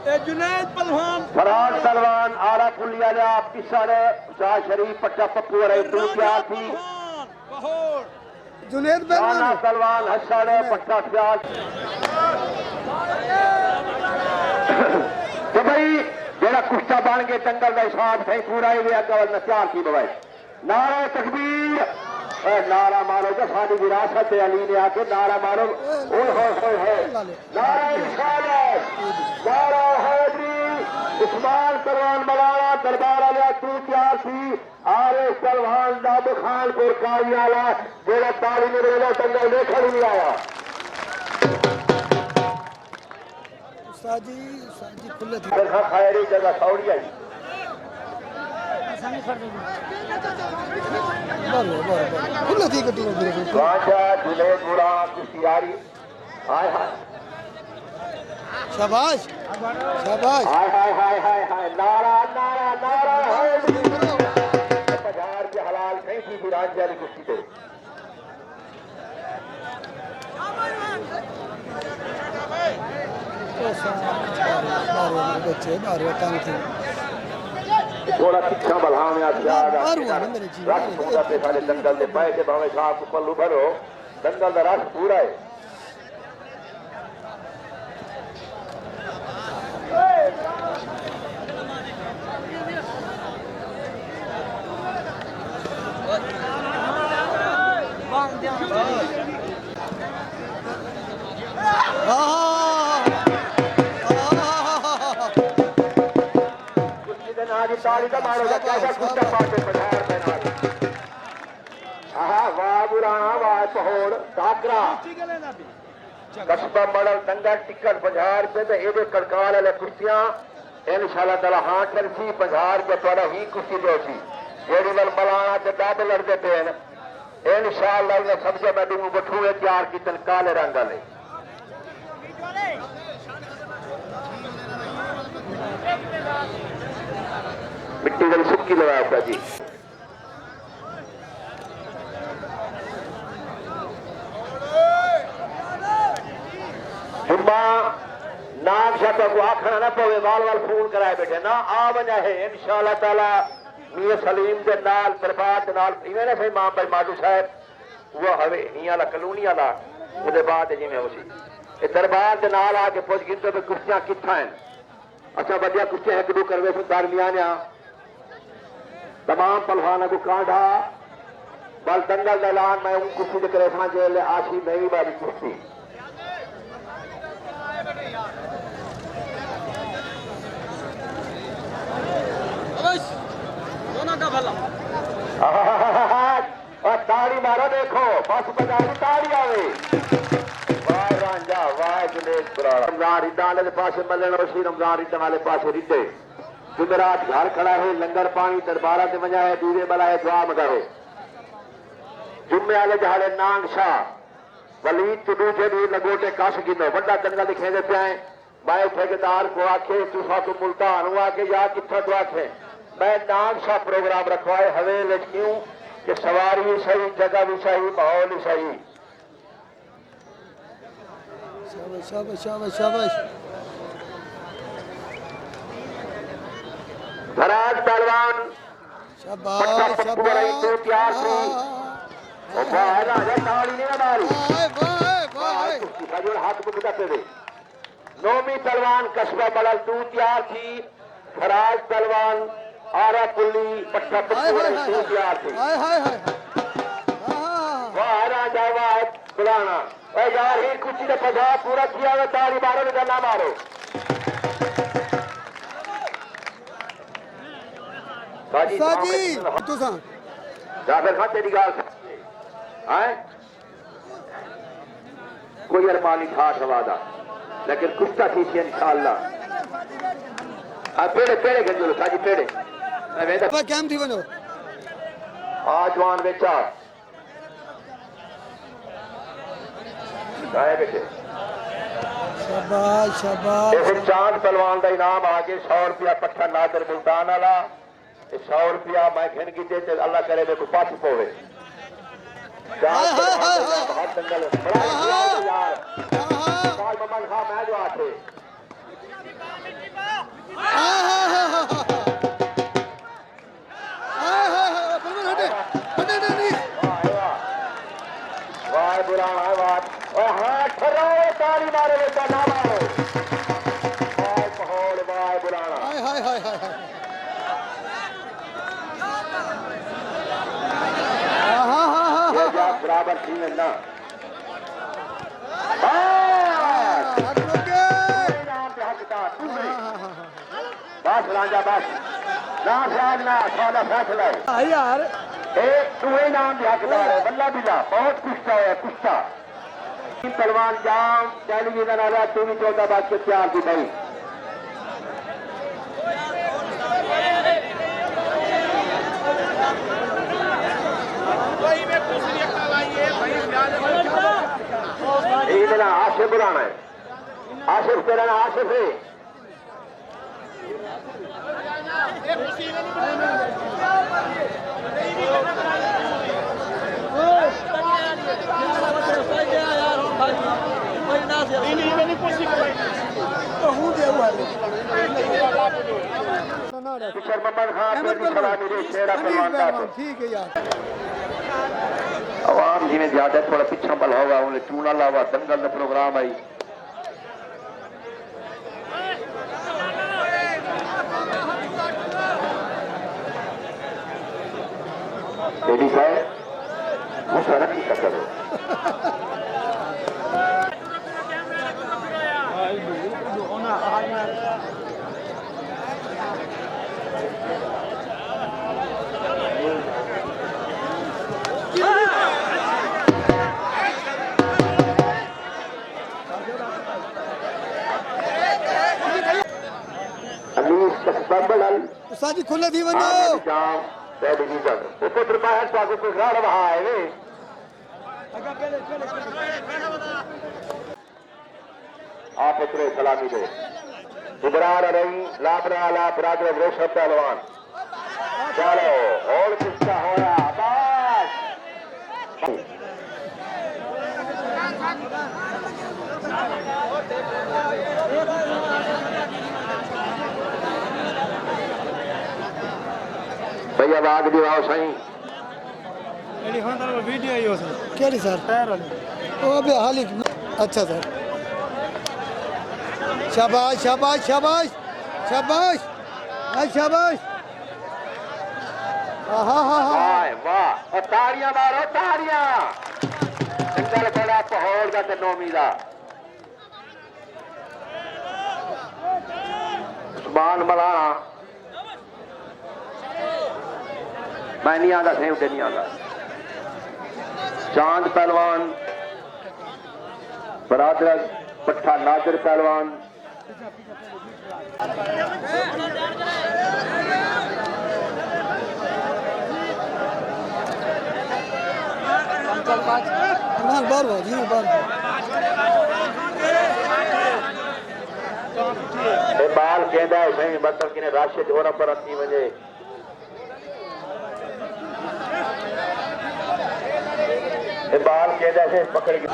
जुनैद पहलवान फराज पहलवान आरा पुलिया पिसर शाह शरीफ पट्टा पप्पू तू क्या थी जुनैद पहलवान हसन पट्टा ख्याल तो भाई जेड़ा कुश्ता बन के दंगल का हिसाब सही पूरा ही अगल नचार थी बवाई नारा तकबीर नारा मारो तो सारी विरासत अली ने आके नारा मारो नारा रिसालत नारा हैदरी उस्मान पहलवान मलाना दरबार वाला तू क्या थी आरे पहलवान दाब खानपुर कारी वाला जेड़ा ताली में रोला दंगल देखा नहीं आया साजी खुले थी खैरी जगह सौड़ी आई खुले थी कटी राजा जुनैद बुरा कुश्तियारी हाय हाय शाबाश शाबाश हाय हाय हाय हाय हाय नारा नारा नारा बाजार के हलाल नहीं थी विराट वाली कुश्ती पे बच्चे मारो तंग थे थोड़ा शिक्षा बल्हा में आप सारे दंगल दे पाए थे भावे साहब को पल्लू भरो दंगल का रस पूरा है ताली का मारो कैसा कुत्ता पाटे पधार बना आहा वाह बुराना वाह पहोड़ टाकरा कस्बा मॉडल दंगल टिकट 50 रुपए तो ये कड़काल वाले कुर्सियां इंशाल्लाह ताला हां चलसी 50 रुपए थोड़ा ही कुर्सी दो सी जेडी वल मलाना ते दाद लड़ते पे इंशाल्लाह इन्हें सबसे बड़ी मुंह बठूए तैयार की तन काले रंग वाले मिट्टी वाली सुक्की लगाया था जी जुम्मा नाग शाता को आखना ना पवे वाल वाल फोन कराए बैठे ना आ वजह है इंशाल्लाह ताला मियां सलीम के नाल दरबार के नाल इवें ना सही मां भाई माडू साहब वो हवे हियां ला कलोनी वाला ਉਹਦੇ ਬਾਅਦ ਜਿਵੇਂ ਹੋ ਸੀ ਇਹ ਦਰਬਾਰ ਦੇ ਨਾਲ ਆ ਕੇ ਪੁੱਛ ਗਿੰਦੇ ਤੇ ਕੁਰਸੀਆਂ ਕਿੱਥਾਂ ਹਨ अच्छा बढ़िया कुछ एक दो करवे से दरमियान तमाम पहलवानों को काढ़ा बल दंगल ऐलान मैं उन कुर्सी के करे जेल आशी नई बारी कुर्सी और ताड़ी मारो देखो बस बजाई ताड़ी आवे रमजान रिद्दा वाले पास मलन वशी रमजान रिद्दा वाले पास रिद्दे जुमेरात घर खड़ा है लंगर पानी दरबारा से वजह है दूरे बलाए दुआ मगाए जुम्मे वाले जहाले नांग शाह वलीद टुडू से भी लगोटे कश गिनो बड़ा दंगा लिखे देते हैं मैं ठेकेदार को आखे तुसा तो मुल्तान हुआ के या कितना तो आखे मैं नांग शाह प्रोग्राम रखवाए हवेल क्यों कि सवारी सही जगह भी सही माहौल भी सही शाबाश शाबाश शाबाश शाबाश फराज पहलवान शाबाश शाबाश तैयार थी ओ भाई राजा ताली नहीं मारी वाह हाथ को बुझाते थे नौमी पहलवान कस्बा मलल तू तैयार थी फराज पहलवान आरा पुल्ली पट्टा पट्टू तू तैयार थी वाह राजा वाह बुलाना यार ही कुछ ने पजा पूरा किया हुआ ताली मारो नहीं ना मारो साजी तू सा जाफर खान तेरी गाल है कोई अरमानी ठाठ हवादा लेकिन कुश्ता थी इंशाअल्लाह पेड़े पेड़े गंजो साजी पेड़े कैम थी बनो आजवान बेचा बेटे शाबाश शाबाश चांद पहलवान का इनाम आके 100 रुपया पट्ठा नादर मुल्तान वाला 100 रुपया मैं घिन की दे अल्लाह करे मेरे को पास पोवे ना बस नाम पे हकदार बस राजा बस ना शायद ना साला फैसला है यार एक तू ही नाम पे हकदार है बल्ला बिल्ला बहुत कुश्ता है कुश्ता पहलवान जाम टेलीविजन आ रहा तू भी 14 बात के तैयार थी भाई आशिफ बुलाना है आशिफ तेरा ना आशिफ है किशोर मोहम्मद खान ठीक है यार आवाम जिन्हें ज्यादा थोड़ा पिछा पल होगा उन्हें चूना लावा दंगल का प्रोग्राम आई लेडी साहब मुशरफ की कदर हो उस्ताद जी खुले थी वनो टेलीविजन पुत्र बाहर स्वागत को घर वहां आए वे आप उतरे सलामी दो इबरार रही लापरा ला बरादर रेशम पहलवान चलो और किसका होया बस भैया बाग दिवाओ सही वीडियो ही हो सर क्या सर ओ बे हाली अच्छा सर शाबाश शाबाश शाबाश शाबाश शाबाश वाह वाह और ताड़ियां मारो ताड़ियां इंदर बड़ा पहाड़ का ते नौमी दा उस्मान मलाना मैं नहीं आता सही उठे नहीं आता चांद पहलवान बरादर पट्ठा नादिर पहलवान बार जी बार बाल कहता है सही मतलब कि राशिद होना पर अती वजे बाल कहता है पकड़ के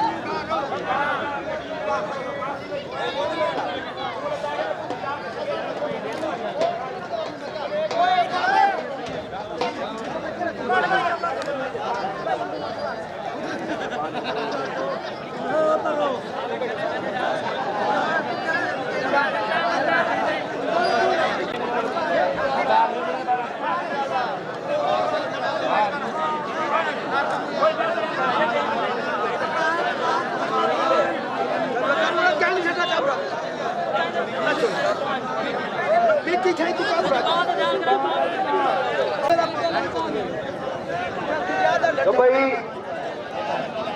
तो भाई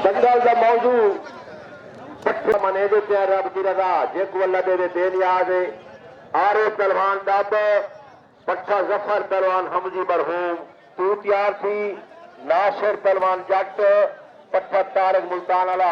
दंगल का मौजू मने दे ते रब दी रजा जे को अल्लाह दे देन याद है आरे पहलवान दब पट्ठा जफर पहलवान हमजी मरहूम तू तैयार थी नासिर पहलवान जट पट्ठा तारक मुल्तान वाला